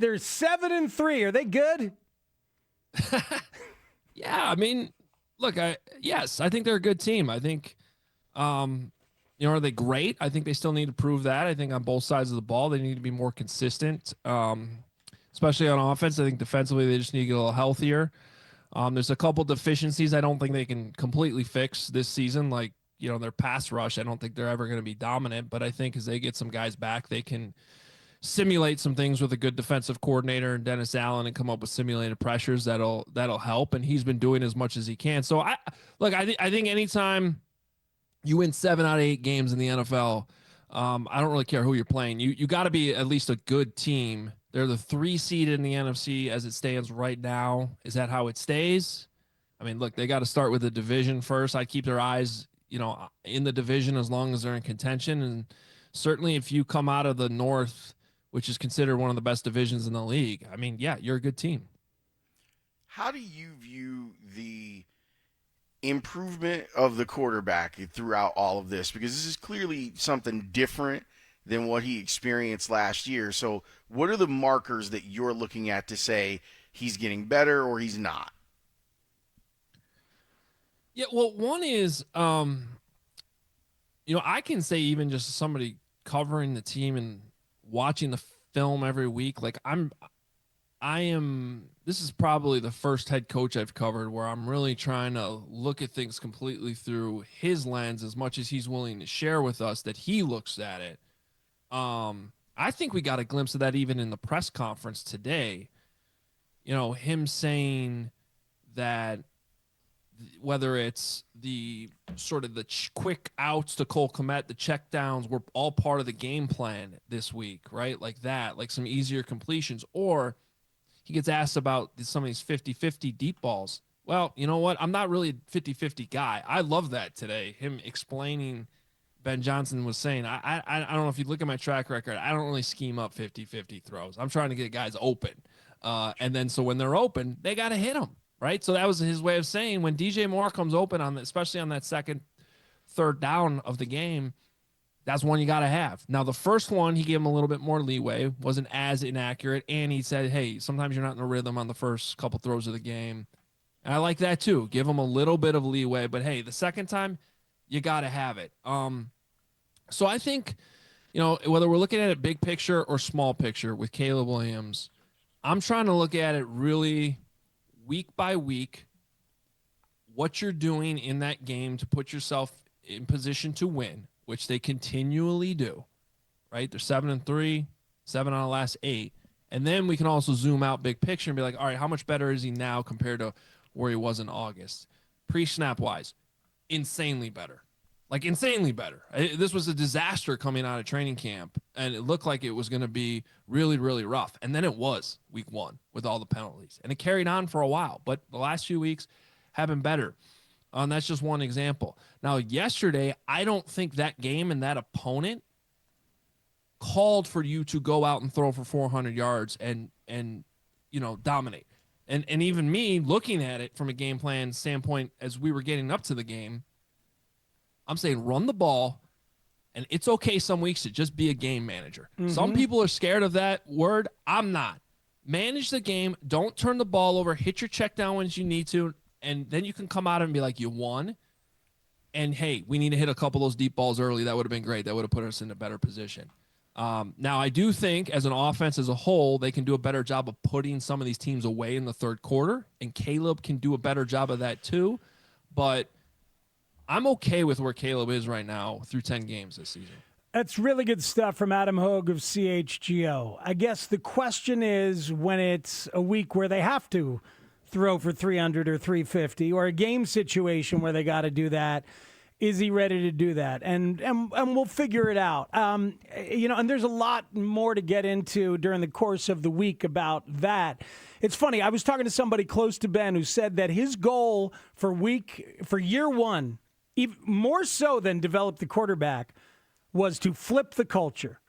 They're 7-3. Are they good? Yeah, I mean, look, yes, I think they're a good team. I think, are they great? I think they still need to prove that. I think on both sides of the ball, they need to be more consistent, especially on offense. I think defensively, they just need to get a little healthier. There's a couple deficiencies I don't think they can completely fix this season, like, their pass rush. I don't think they're ever going to be dominant, but I think as they get some guys back, they can simulate some things with a good defensive coordinator and Dennis Allen and come up with simulated pressures that'll help. And he's been doing as much as he can. So I think anytime you win 7 out of 8 games in the NFL, I don't really care who you're playing. You got to be at least a good team. They're the 3 seed in the NFC as it stands right now. Is that how it stays? I mean, look, they got to start with the division first. I'd keep their eyes, in the division as long as they're in contention. And certainly if you come out of the North, which is considered one of the best divisions in the league, I mean, yeah, you're a good team. How do you view the improvement of the quarterback throughout all of this? Because this is clearly something different than what he experienced last year. So what are the markers that you're looking at to say he's getting better or he's not? Yeah, well, one is, I can say even just somebody covering the team and watching the film every week, like this is probably the first head coach I've covered where I'm really trying to look at things completely through his lens as much as he's willing to share with us that he looks at it. I think we got a glimpse of that even in the press conference today. Him saying that whether it's the sort of the quick outs to Cole Kmet, the check downs were all part of the game plan this week, right? Like that, like some easier completions. Or he gets asked about some of these 50-50 deep balls. Well, you know what? I'm not really a 50-50 guy. I love that today. Him explaining, Ben Johnson was saying, I don't know if you look at my track record, I don't really scheme up 50-50 throws. I'm trying to get guys open. And then so when they're open, they got to hit them. Right. So that was his way of saying when DJ Moore comes open especially on that second, third down of the game, that's one you got to have. Now, the first one, he gave him a little bit more leeway, wasn't as inaccurate. And he said, hey, sometimes you're not in a rhythm on the first couple throws of the game. And I like that, too. Give him a little bit of leeway. But, hey, the second time, you got to have it. So I think, whether we're looking at it big picture or small picture with Caleb Williams, I'm trying to look at it really week by week, what you're doing in that game to put yourself in position to win, which they continually do, right? They're 7-3, 7 out of the last 8. And then we can also zoom out big picture and be like, all right, how much better is he now compared to where he was in August? Pre-snap wise, insanely better. Like insanely better. This was a disaster coming out of training camp, and it looked like it was going to be really, really rough. And then it was week 1 with all the penalties. And it carried on for a while, but the last few weeks have been better. That's just one example. Now, yesterday, I don't think that game and that opponent called for you to go out and throw for 400 yards and dominate. And even me looking at it from a game plan standpoint as we were getting up to the game, I'm saying run the ball, and it's okay some weeks to just be a game manager. Mm-hmm. Some people are scared of that word. I'm not. Manage the game. Don't turn the ball over. Hit your check down when you need to, and then you can come out and be like, you won. And, hey, we need to hit a couple of those deep balls early. That would have been great. That would have put us in a better position. Now, I do think as an offense as a whole, they can do a better job of putting some of these teams away in the third quarter, and Caleb can do a better job of that too. But I'm okay with where Caleb is right now through 10 games this season. That's really good stuff from Adam Hoge of CHGO. I guess the question is when it's a week where they have to throw for 300 or 350 or a game situation where they got to do that, is he ready to do that? And we'll figure it out. And there's a lot more to get into during the course of the week about that. It's funny. I was talking to somebody close to Ben who said that his goal for year 1, even more so than develop the quarterback, was to flip the culture.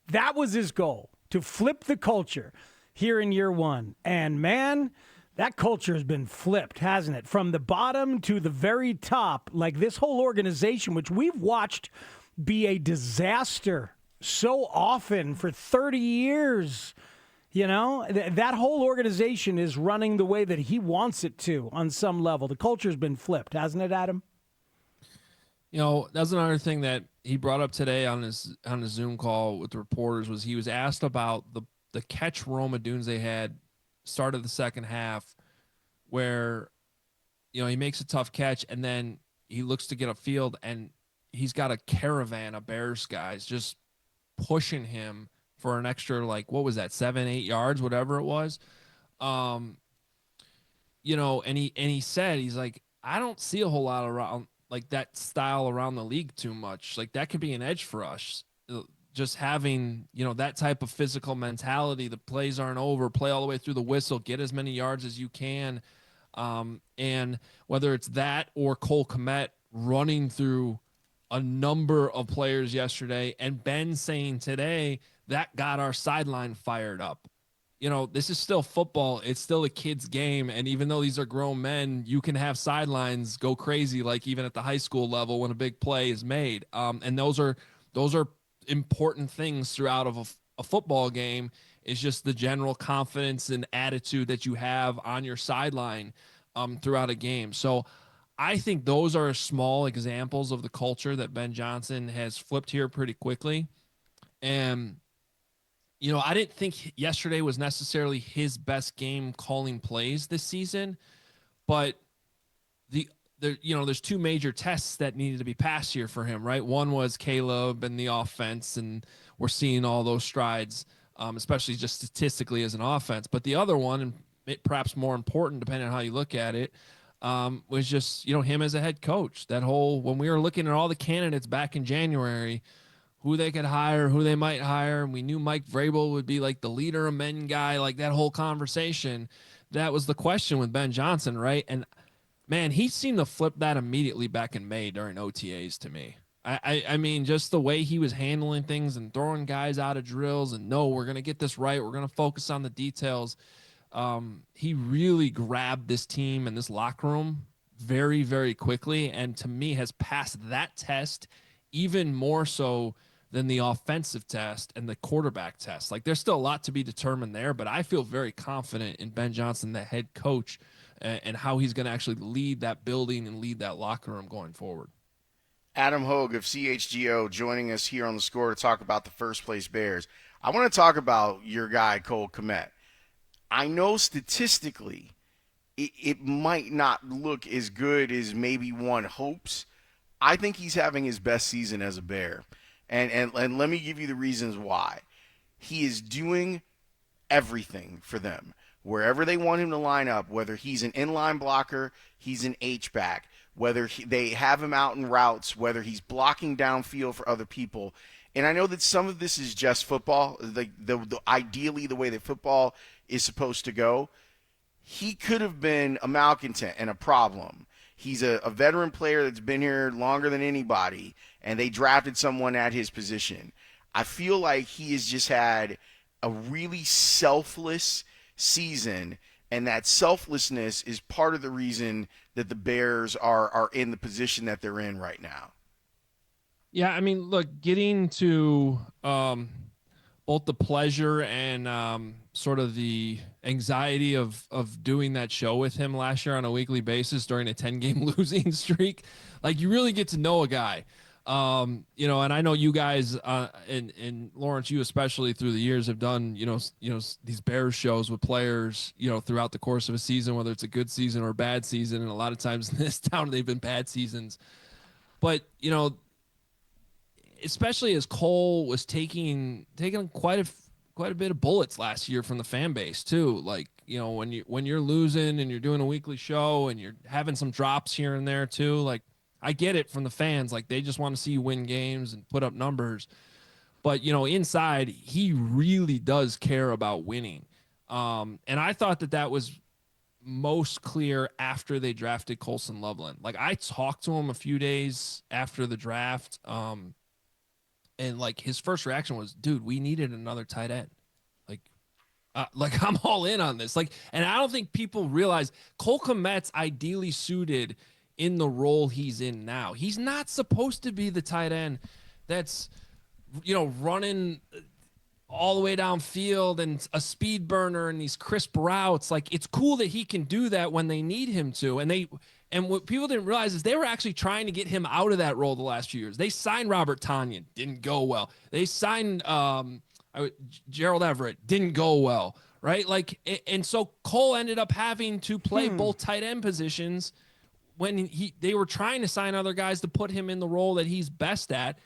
That was his goal, to flip the culture here in year 1. And, man, that culture has been flipped, hasn't it? From the bottom to the very top, like this whole organization, which we've watched be a disaster so often for 30 years. You know, that whole organization is running the way that he wants it to on some level. The culture's been flipped, hasn't it, Adam? You know, that's another thing that he brought up today on his Zoom call with the reporters was he was asked about the catch Roma Dunze had start of the second half where, you know, he makes a tough catch and then he looks to get upfield and he's got a caravan of Bears guys just pushing him for an extra, like, what was that, 7-8 yards, whatever it was. You know, and he said, he's like, I don't see a whole lot around like that style around the league too much. Like that could be an edge for us. Just having, you know, that type of physical mentality, the plays aren't over, play all the way through the whistle, get as many yards as you can. And whether it's that or Cole Kmet running through a number of players yesterday, and Ben saying today that got our sideline fired up. You know, this is still football. It's still a kid's game. And even though these are grown men, you can have sidelines go crazy, like even at the high school level when a big play is made. And those are important things throughout of a football game, is just the general confidence and attitude that you have on your sideline throughout a game. So I think those are small examples of the culture that Ben Johnson has flipped here pretty quickly. And, you know, I didn't think yesterday was necessarily his best game calling plays this season, but there's two major tests that needed to be passed here for him, right? One was Caleb and the offense, and we're seeing all those strides, especially just statistically as an offense. But the other one, and perhaps more important, depending on how you look at it, was just, you know, him as a head coach. That whole, when we were looking at all the candidates back in January, who they could hire, who they might hire, and we knew Mike Vrabel would be like the leader of men guy, like that whole conversation. That was the question with Ben Johnson, right? And man, he seemed to flip that immediately back in May during OTAs to me. I mean, just the way he was handling things and throwing guys out of drills and, no, we're going to get this right. We're going to focus on the details. He really grabbed this team and this locker room very, very quickly, and to me has passed that test even more so than the offensive test and the quarterback test. Like, there's still a lot to be determined there, but I feel very confident in Ben Johnson, the head coach, and how he's going to actually lead that building and lead that locker room going forward. Adam Hoge of CHGO joining us here on The Score to talk about the first place Bears. I want to talk about your guy, Cole Kmet. I know statistically it might not look as good as maybe one hopes. I think he's having his best season as a Bear. And let me give you the reasons why. He is doing everything for them. Wherever they want him to line up, whether he's an inline blocker, he's an H-back, whether they have him out in routes, whether he's blocking downfield for other people. And I know that some of this is just football, ideally the way that football is supposed to go. He could have been a malcontent and a problem. He's a veteran player that's been here longer than anybody, and they drafted someone at his position. I feel like he has just had a really selfless season, and that selflessness is part of the reason that the Bears are in the position that they're in right now. Yeah, I mean, look, getting to both the pleasure and sort of the anxiety of doing that show with him last year on a weekly basis during a 10-game losing streak, like, you really get to know a guy. You know, and I know you guys, and Lawrence, you especially through the years have done, you know, these Bears shows with players, you know, throughout the course of a season, whether it's a good season or a bad season. And a lot of times in this town, they've been bad seasons, but, you know, especially as Cole was taking quite a bit of bullets last year from the fan base too. Like, you know, when you're losing and you're doing a weekly show and you're having some drops here and there too, like, I get it from the fans. Like, they just want to see you win games and put up numbers. But, you know, inside, he really does care about winning. And I thought that was most clear after they drafted Colston Loveland. Like, I talked to him a few days after the draft. And, like, his first reaction was, dude, we needed another tight end. Like, I'm all in on this. Like, and I don't think people realize Cole Kmet's ideally suited in the role he's in now. He's not supposed to be the tight end that's, you know, running all the way downfield and a speed burner and these crisp routes. Like, it's cool that he can do that when they need him to. And what people didn't realize is they were actually trying to get him out of that role the last few years. They signed Robert Tonyan, didn't go well. They signed Gerald Everett, didn't go well, right? Like, and so Cole ended up having to play both tight end positions when they were trying to sign other guys to put him in the role that he's best at.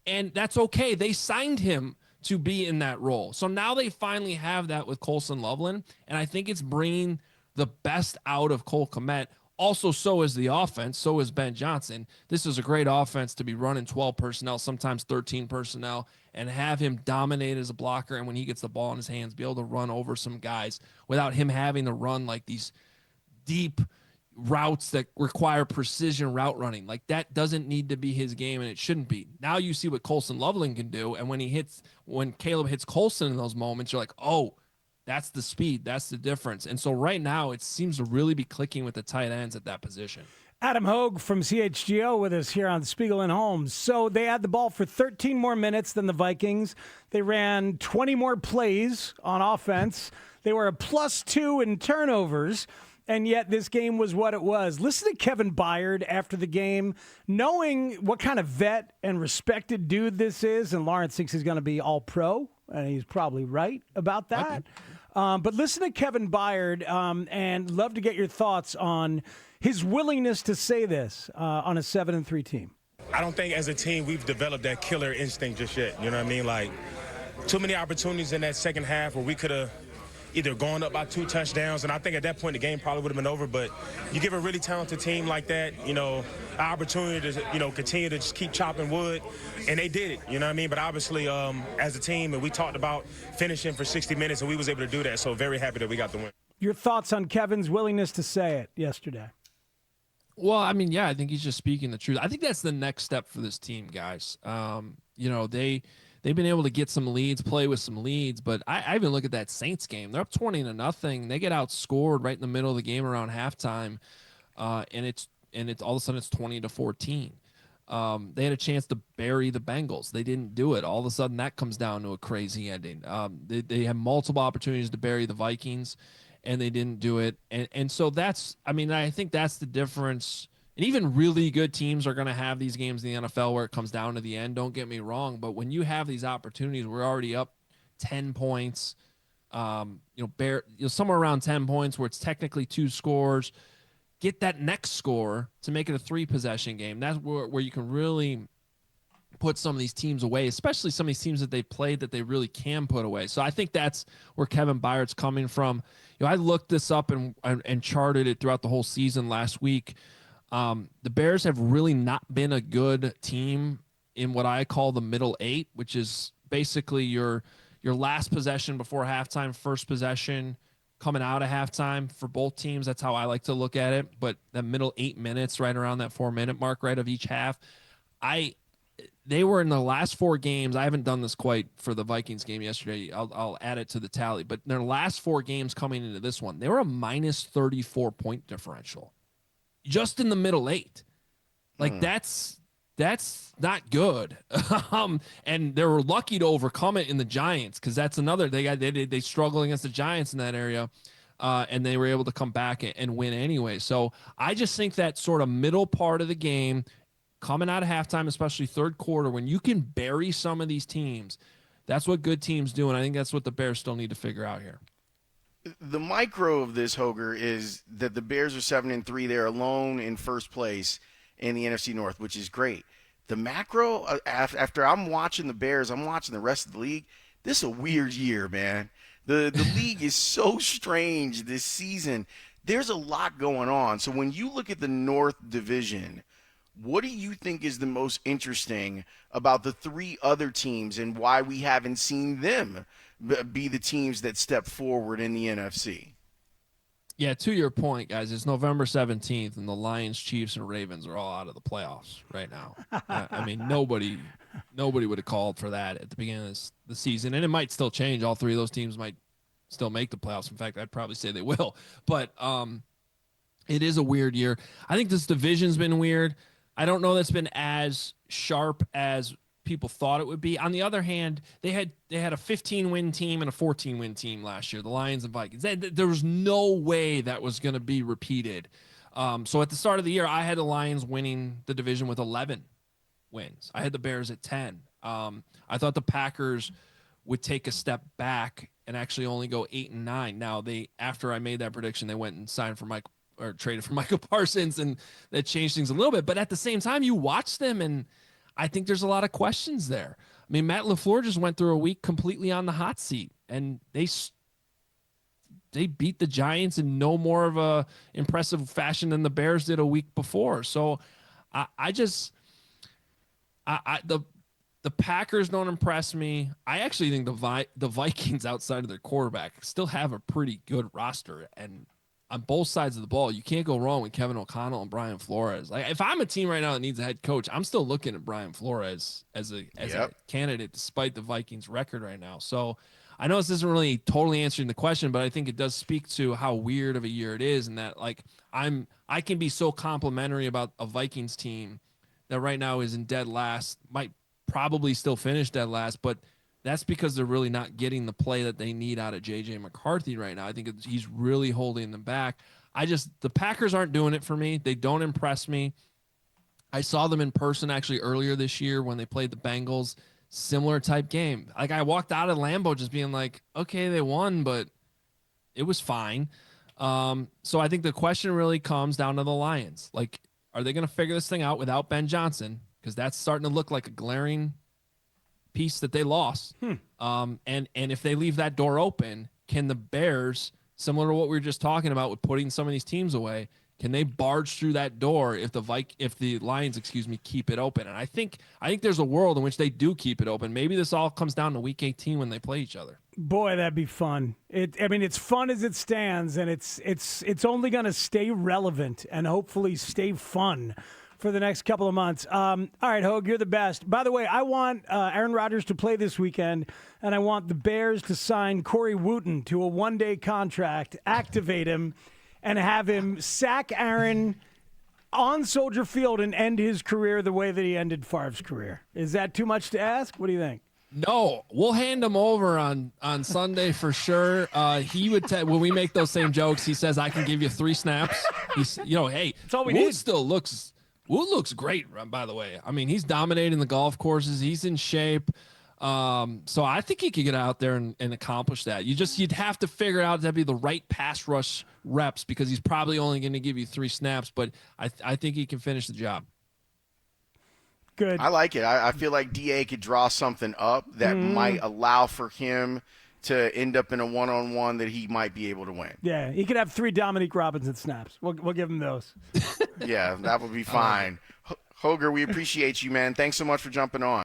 And that's okay. They signed him to be in that role. So now they finally have that with Colston Loveland. And I think it's bringing the best out of Cole Kmet. Also, so is the offense. So is Ben Johnson. This is a great offense to be running 12 personnel, sometimes 13 personnel, and have him dominate as a blocker. And when he gets the ball in his hands, be able to run over some guys without him having to run like these deep routes that require precision route running. Like, that doesn't need to be his game, and it shouldn't be. Now you see what Colston Loveland can do. And when Caleb hits Colston in those moments, you're like, oh, that's the speed. That's the difference. And so right now it seems to really be clicking with the tight ends at that position. Adam Hoge from CHGO with us here on Spiegel and Holmes. So they had the ball for 13 more minutes than the Vikings. They ran 20 more plays on offense. They were a +2 in turnovers. And yet this game was what it was. Listen to Kevin Byard after the game, knowing what kind of vet and respected dude this is. And Lawrence thinks he's going to be all pro. And he's probably right about that. But listen to Kevin Byard, and love to get your thoughts on his willingness to say this on a 7-3 team. I don't think as a team we've developed that killer instinct just yet. You know what I mean? Like, too many opportunities in that second half where we could have either gone up by 2 touchdowns, and I think at that point the game probably would have been over. But you give a really talented team like that, you know, an opportunity to, you know, continue to just keep chopping wood, and they did it, you know what I mean? But obviously, as a team, and we talked about finishing for 60 minutes, and we was able to do that, so very happy that we got the win. Your thoughts on Kevin's willingness to say it yesterday? Well, I mean, yeah, I think he's just speaking the truth. I think that's the next step for this team, guys. You know, they've been able to get some leads, play with some leads, but I even look at that Saints game. They're up 20-0. They get outscored right in the middle of the game around halftime, and it's all of a sudden it's 20-14. They had a chance to bury the Bengals. They didn't do it. All of a sudden that comes down to a crazy ending. They had multiple opportunities to bury the Vikings, and they didn't do it. And so that's, I mean, I think that's the difference. And even really good teams are going to have these games in the NFL where it comes down to the end. Don't get me wrong, but when you have these opportunities, we're already up 10 points, somewhere around 10 points where it's technically 2 scores. Get that next score to make it a 3-possession game. That's where you can really put some of these teams away, especially some of these teams that they played that they really can put away. So I think that's where Kevin Byard's coming from. You know, I looked this up and charted it throughout the whole season last week. The Bears have really not been a good team in what I call the middle 8, which is basically your last possession before halftime, first possession coming out of halftime for both teams. That's how I like to look at it. But the middle 8 minutes, right around that 4-minute mark, right, of each half, they were in the last 4 games. I haven't done this quite for the Vikings game yesterday. I'll add it to the tally. But in their last 4 games coming into this one, they were a minus 34 point differential. Just in the middle 8. Like, that's not good. And they were lucky to overcome it in the Giants, because that's another, they struggle against the Giants in that area, and they were able to come back and win anyway. So I just think that sort of middle part of the game, coming out of halftime, especially third quarter, when you can bury some of these teams, that's what good teams do, and I think that's what the Bears still need to figure out here. The micro of this, Hoger, is that the Bears are 7-3. They're alone in first place in the NFC North, which is great. The macro, after I'm watching the Bears, I'm watching the rest of the league. This is a weird year, man. The league is so strange this season. There's a lot going on. So when you look at the North Division, what do you think is the most interesting about the 3 other teams and why we haven't seen them be the teams that step forward in the NFC? Yeah, to your point, guys, it's November 17th, and the Lions, Chiefs, and Ravens are all out of the playoffs right now. I mean, nobody would have called for that at the beginning of the season, and it might still change. All 3 of those teams might still make the playoffs. In fact, I'd probably say they will. But it is a weird year. I think this division's been weird. I don't know that's been as sharp as people thought it would be. On the other hand, they had a 15-win team and a 14-win team last year, the Lions and Vikings. There was no way that was going to be repeated. So at the start of the year, I had the Lions winning the division with 11 wins. I had the Bears at 10. I thought the Packers would take a step back and actually only go 8-9. Now, after I made that prediction, they went and signed for traded for Michael Parsons, and that changed things a little bit. But at the same time, you watch them, and I think there's a lot of questions there. I mean, Matt LaFleur just went through a week completely on the hot seat, and they beat the Giants in no more of a impressive fashion than the Bears did a week before. So the Packers don't impress me. I actually think the Vikings, outside of their quarterback, still have a pretty good roster. And on both sides of the ball, you can't go wrong with Kevin O'Connell and Brian Flores. Like, if I'm a team right now that needs a head coach, I'm still looking at Brian Flores as a candidate, despite the Vikings record right now. So I know this isn't really totally answering the question, but I think it does speak to how weird of a year it is, and that like I can be so complimentary about a Vikings team that right now is in dead last, might probably still finish dead last, but that's because they're really not getting the play that they need out of J.J. McCarthy right now. I think he's really holding them back. The Packers aren't doing it for me. They don't impress me. I saw them in person actually earlier this year when they played the Bengals. Similar type game. Like, I walked out of Lambeau just being like, okay, they won, but it was fine. So I think the question really comes down to the Lions. Like, are they going to figure this thing out without Ben Johnson? Because that's starting to look like a glaring piece that they lost. And if they leave that door open, can the Bears, similar to what we were just talking about with putting some of these teams away, can they barge through that door if the Lions, keep it open? And I think there's a world in which they do keep it open. Maybe this all comes down to Week 18 when they play each other. Boy, that'd be fun. It's fun as it stands, and it's only going to stay relevant and hopefully stay fun for the next couple of months. All right, Hoge, you're the best. By the way, I want Aaron Rodgers to play this weekend, and I want the Bears to sign Corey Wooten to a one-day contract, activate him, and have him sack Aaron on Soldier Field and end his career the way that he ended Favre's career. Is that too much to ask? What do you think? No, we'll hand him over on Sunday for sure. He would when we make those same jokes, he says, I can give you 3 snaps. He's, hey, that's all we Wood need. still looks great, by the way. I mean, he's dominating the golf courses. He's in shape. So I think he could get out there and accomplish that. You'd have to figure out to be the right pass rush reps, because he's probably only going to give you 3 snaps, but I think he can finish the job. Good. I like it. I feel like DA could draw something up that might allow for him to end up in a one-on-one that he might be able to win. Yeah, he could have 3 Dominique Robinson snaps. We'll give him those. Yeah, that would be fine. Hoge, we appreciate you, man. Thanks so much for jumping on.